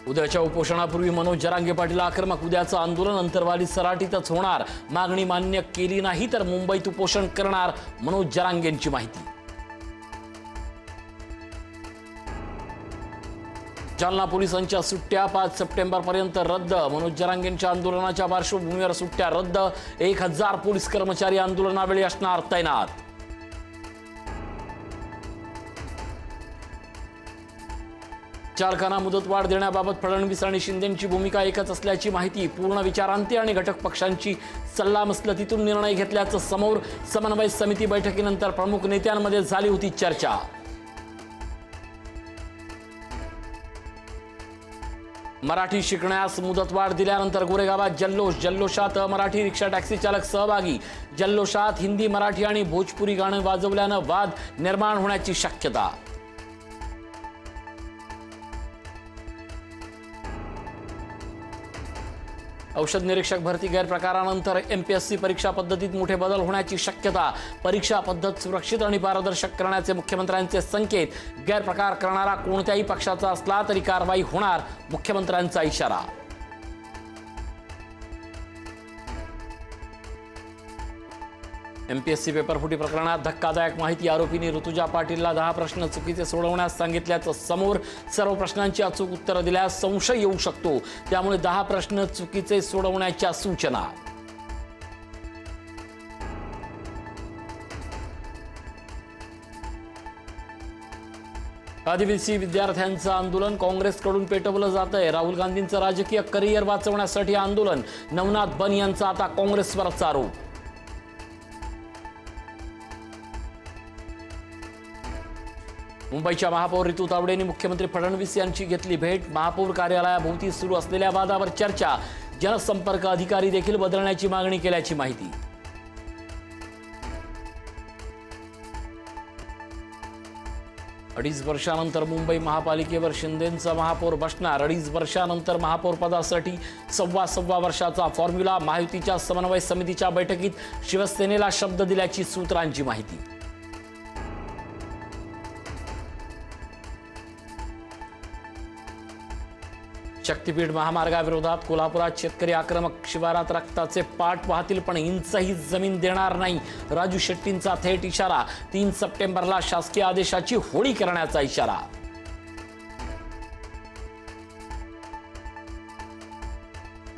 उद्याच्या उपोषणापूर्वी मनोज जरांगे पाटील आक्रमक. उद्याचं आंदोलन अंतरवाली सराटीतच होणार. मागणी मान्य केली नाही तर मुंबईत उपोषण करणार, मनोज जरांगेंची माहिती. जालना पोलिसांच्या सुट्ट्या 5 सप्टेंबरपर्यंत रद्द. मनोज जरांगेंच्या आंदोलनाच्या पार्श्वभूमीवर सुट्ट्या रद्द. 1000 पोलीस कर्मचारी आंदोलनावेळी असणार तैनात. चालकांना मुदतवाढ देण्याबाबत फडणवीस आणि शिंदेंची भूमिका एकच असल्याची माहिती. पूर्ण विचारांती आणि घटक पक्षांची सल्लामसलतीतून निर्णय घेतल्याचं समोर. समन्वय समिती बैठकीनंतर प्रमुख नेत्यांमध्ये झाली होती चर्चा. मराठी शिकण्यास मुदतवाढ दिल्यानंतर गोरेगावात जल्लोषात मराठी रिक्षा टॅक्सी चालक सहभागी. जल्लोषात हिंदी, मराठी आणि भोजपुरी गाणं वाजवल्यानं वाद निर्माण होण्याची शक्यता. औषध निरीक्षक भरती गैरप्रकारानंतर एमपीएससी परीक्षा पद्धतीत मोठे बदल होण्याची शक्यता. परीक्षा पद्धत सुरक्षित आणि पारदर्शक करण्याचे मुख्यमंत्र्यांचे संकेत. गैरप्रकार करणारा कोणत्याही पक्षाचा असला तरी कारवाई होणार, मुख्यमंत्र्यांचा इशारा. एमपीएससी पेपरफुटी प्रकरणात धक्कादायक माहिती. आरोपींनी ऋतुजा पाटीलला 10 प्रश्न चुकीचे सोडवण्यास सांगितल्याचं समोर. सर्व प्रश्नांची अचूक उत्तरं दिल्यास संशय येऊ शकतो, त्यामुळे 10 प्रश्न चुकीचे सोडवण्याच्या सूचना. आदिवासी विद्यार्थ्यांचं आंदोलन काँग्रेसकडून पेटवलं जातंय. राहुल गांधींचं राजकीय करिअर वाचवण्यासाठी आंदोलन. नवनाथ बन यांचा आता काँग्रेसवरच आरोप. मुंबईच्या महापौर रितू तावडेंनी मुख्यमंत्री फडणवीस यांची घेतली भेट. महापौर कार्यालयाभोवती सुरू असलेल्या वादावर चर्चा. जनसंपर्क अधिकारी देखील बदलण्याची मागणी केल्याची माहिती. अडीच वर्षानंतर मुंबई महापालिकेवर शिंदेंचा महापौर बसणार. 2.5 वर्षानंतर महापौर पदासाठी सव्वा वर्षाचा फॉर्म्युला. महायुतीच्या समन्वय समितीच्या बैठकीत शिवसेनेला शब्द दिल्याची सूत्रांची माहिती. शक्तीपीठ महामार्गाविरोधात कोल्हापुरात शेतकरी आक्रमक. शिवारात रक्ताचे पाठ वाहतील पण इंचही जमीन देणार नाही, राजू शेट्टींचा थेट इशारा. 3 सप्टेंबरला शासकीय आदेशाची होळी करण्याचा इशारा.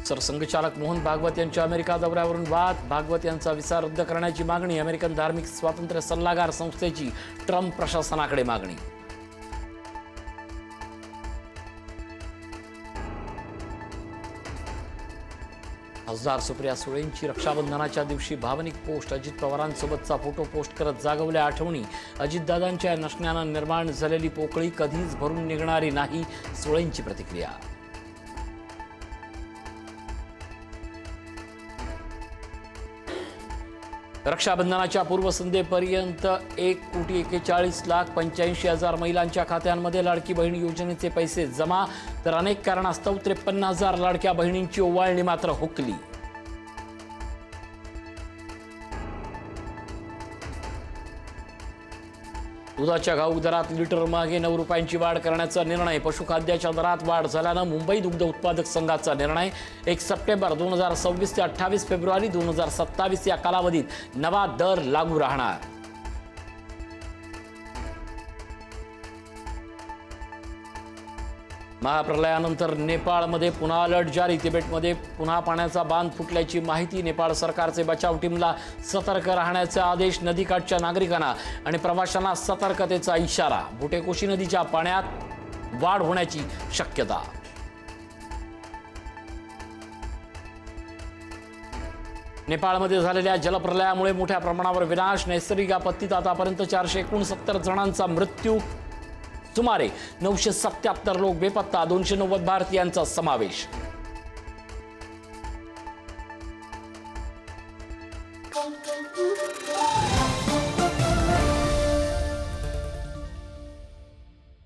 सरसंघचालक मोहन भागवत यांच्या अमेरिका दौऱ्यावरून वाद. भागवत यांचा व्हिसा रद्द करण्याची मागणी. अमेरिकन धार्मिक स्वातंत्र्य सल्लागार संस्थेची ट्रम्प प्रशासनाकडे मागणी. खासदार सुप्रिया सुळेंची रक्षाबंधनाच्या दिवशी भावनिक पोस्ट. अजित पवारांसोबतचा फोटो पोस्ट करत जागवल्या आठवणी. अजितदादांच्या नसण्यानं निर्माण झालेली पोकळी कधीच भरून निघणारी नाही, सुळेंची प्रतिक्रिया. रक्षाबंधनाच्या पूर्वसंध्येपर्यंत 1,41,85,000 महिलांच्या खात्यांमध्ये लाडकी बहीण योजनेचे पैसे जमा, तर अनेक कारणास्तव 53,000 लाडक्या बहिणींची ओवाळणी मात्र हुकली. दुधाच्या घाऊक दरात लिटर मागे 9 रुपयांची वाढ करण्याचा निर्णय. पशुखाद्याच्या दरात वाढ झाल्यानं मुंबई दुग्ध उत्पादक संघाचा निर्णय. 1 सप्टेंबर 2026 ते 28 फेब्रुवारी 2027 या कालावधीत नवा दर लागू राहणार. महाप्रलयानंतर नेपाळमध्ये पुन्हा अलर्ट जारी. तिबेटमध्ये पुन्हा पाण्याचा बांध फुटल्याची माहिती. नेपाळ सरकारचे बचाव टीमला सतर्क राहण्याचे आदेश. नदीकाठच्या नागरिकांना आणि प्रवाशांना सतर्कतेचा इशारा. भुटेकोशी नदीच्या पाण्यात वाढ होण्याची शक्यता. नेपाळमध्ये झालेल्या जलप्रलयामुळे मोठ्या प्रमाणावर विनाश. नैसर्गिक आपत्तीत आतापर्यंत 469 जणांचा मृत्यू. सुमारे 977 लोक बेपत्ता. 290 भारतीयांचा समावेश.